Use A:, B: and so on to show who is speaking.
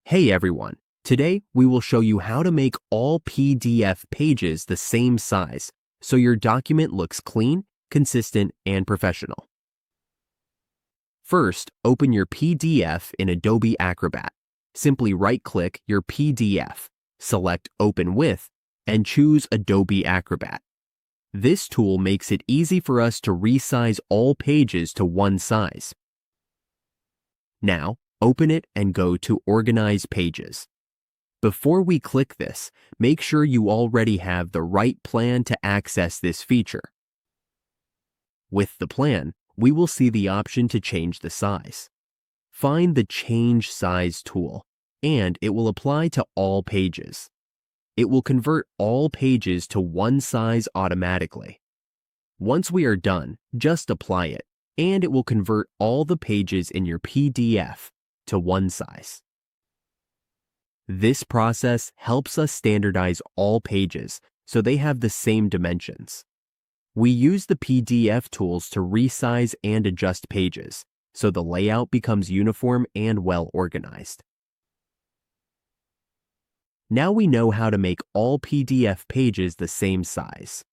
A: Hey everyone, today we will show you how to make all PDF pages the same size so your document looks clean, consistent, and professional. First, open your PDF in Adobe Acrobat. Simply right-click your PDF, select Open With, and choose Adobe Acrobat. This tool makes it easy for us to resize all pages to one size. Now, open it and go to Organize Pages. Before we click this, make sure you already have the right plan to access this feature. With the plan, we will see the option to change the size. Find the Change Size tool, and it will apply to all pages. It will convert all pages to one size automatically. Once we are done, just apply it, and it will convert all the pages in your PDF to one size. This process helps us standardize all pages so they have the same dimensions. We use the PDF tools to resize and adjust pages so the layout becomes uniform and well organized. Now we know how to make all PDF pages the same size.